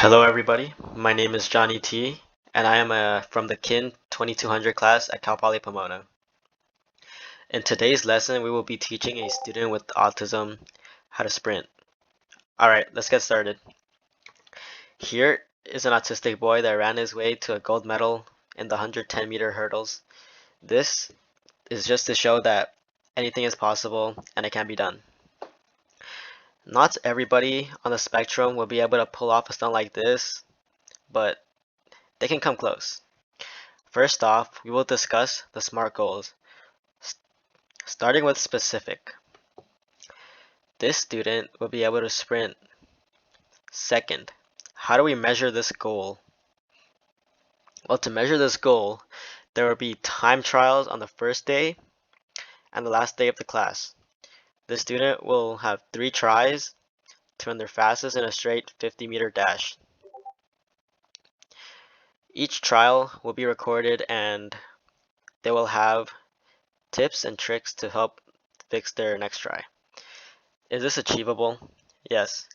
Hello everybody, my name is Johnny T and I am from the KIN 2200 class at Cal Poly Pomona. In today's lesson we will be teaching a student with autism how to sprint. Alright, let's get started. Here is an autistic boy that ran his way to a gold medal in the 110-meter hurdles. This is just to show that anything is possible and it can be done. Not everybody on the spectrum will be able to pull off a stunt like this, but they can come close. First off, we will discuss the SMART goals, starting with specific. This student will be able to sprint. Second, how do we measure this goal? Well, to measure this goal, there will be time trials on the first day and the last day of the class. The student will have 3 tries to run their fastest in a straight 50-meter dash. Each trial will be recorded and they will have tips and tricks to help fix their next try. Is this achievable? Yes,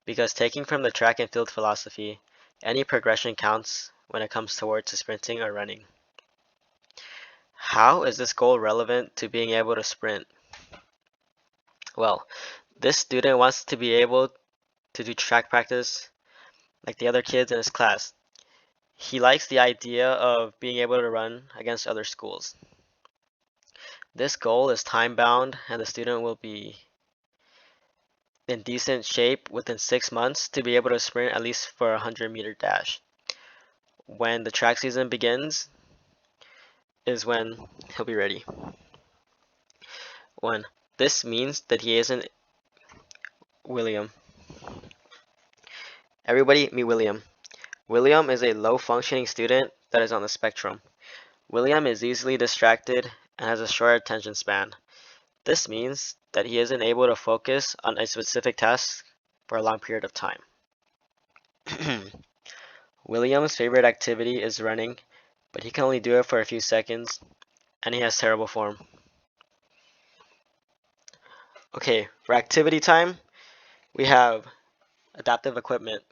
because taking from the track and field philosophy, any progression counts when it comes towards sprinting or running. How is this goal relevant to being able to sprint? Well, this student wants to be able to do track practice like the other kids in his class. He likes the idea of being able to run against other schools. This goal is time bound and the student will be in decent shape within 6 months to be able to sprint at least for a 100-meter dash. When the track season begins is when he'll be ready. This means that he isn't William. Everybody meet William. William is a low-functioning student that is on the spectrum. William is easily distracted and has a short attention span. This means that he isn't able to focus on a specific task for a long period of time. William's favorite activity is running, but he can only do it for a few seconds, and he has terrible form. Okay, for activity time, we have adaptive equipment.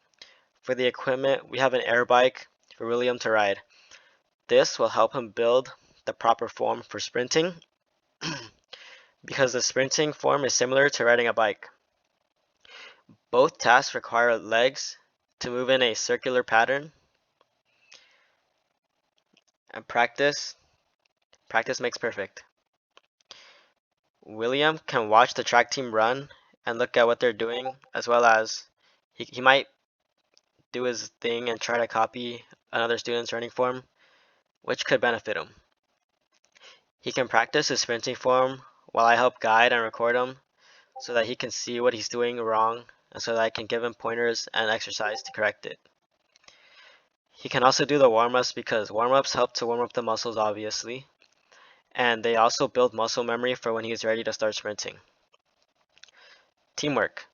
For the equipment, we have an air bike for William to ride. This will help him build the proper form for sprinting because the sprinting form is similar to riding a bike. Both tasks require legs to move in a circular pattern, and practice makes perfect. William can watch the track team run and look at what they're doing, as well as he might do his thing and try to copy another student's running form, which could benefit him. He can practice his sprinting form while I help guide and record him so that he can see what he's doing wrong and so that I can give him pointers and exercise to correct it. He can also do the warm-ups because warm-ups help to warm up the muscles obviously, and they also build muscle memory for when he's ready to start sprinting. Teamwork.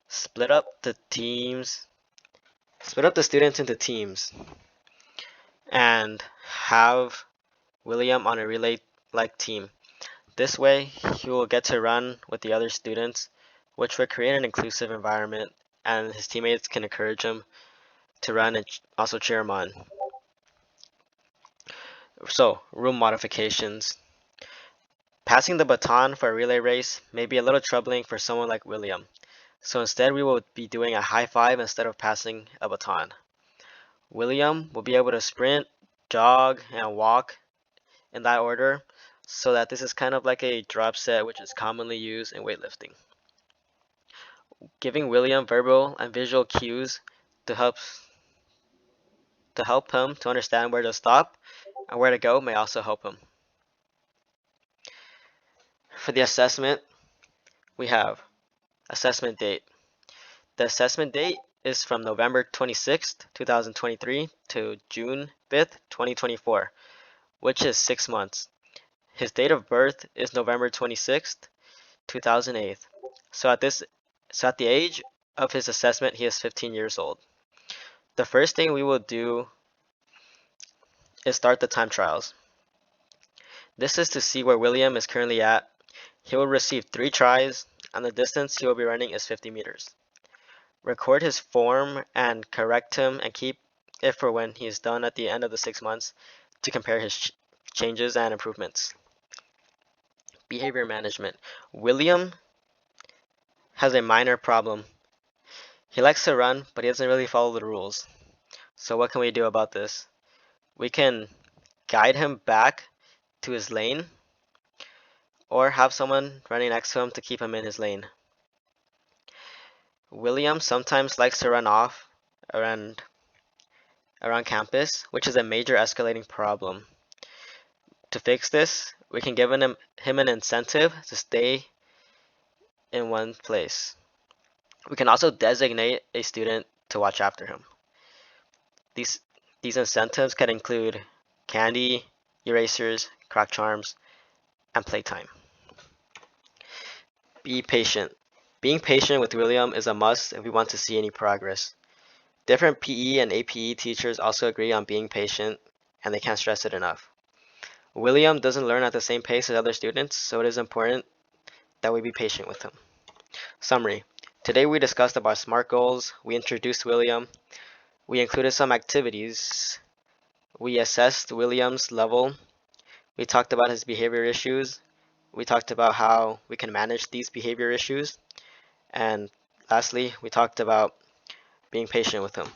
Split up the students into teams and have William on a relay-like team. This way, he will get to run with the other students, which will create an inclusive environment, and his teammates can encourage him to run and also cheer him on. So, room modifications. Passing the baton for a relay race may be a little troubling for someone like William, so instead we will be doing a high five instead of passing a baton. William will be able to sprint, jog, and walk in that order, so that this is kind of like a drop set which is commonly used in weightlifting. Giving William verbal and visual cues to help him to understand where to stop and where to go may also help him. For the assessment, we have assessment date. The assessment date is from November 26th, 2023 to June 5th, 2024, which is 6 months. His date of birth is November 26th, 2008. So at the age of his assessment, he is 15 years old. The first thing we will do is start the time trials. This is to see where William is currently at. He will receive 3 tries, and the distance he will be running is 50 meters. Record his form and correct him and keep it for when he's done at the end of the 6 months to compare his changes and improvements. Behavior management. William has a minor problem. He likes to run, but he doesn't really follow the rules. So what can we do about this? We can guide him back to his lane or have someone running next to him to keep him in his lane. William sometimes likes to run off around campus, which is a major escalating problem. To fix this, we can give him an incentive to stay in one place. We can also designate a student to watch after him. These incentives can include candy, erasers, crack charms, and playtime. Be patient. Being patient with William is a must if we want to see any progress. Different PE and APE teachers also agree on being patient, and they can't stress it enough. William doesn't learn at the same pace as other students, so it is important that we be patient with him. Summary. Today we discussed about SMART goals, we introduced William, we included some activities, we assessed William's level, we talked about his behavior issues, we talked about how we can manage these behavior issues, and lastly, we talked about being patient with him.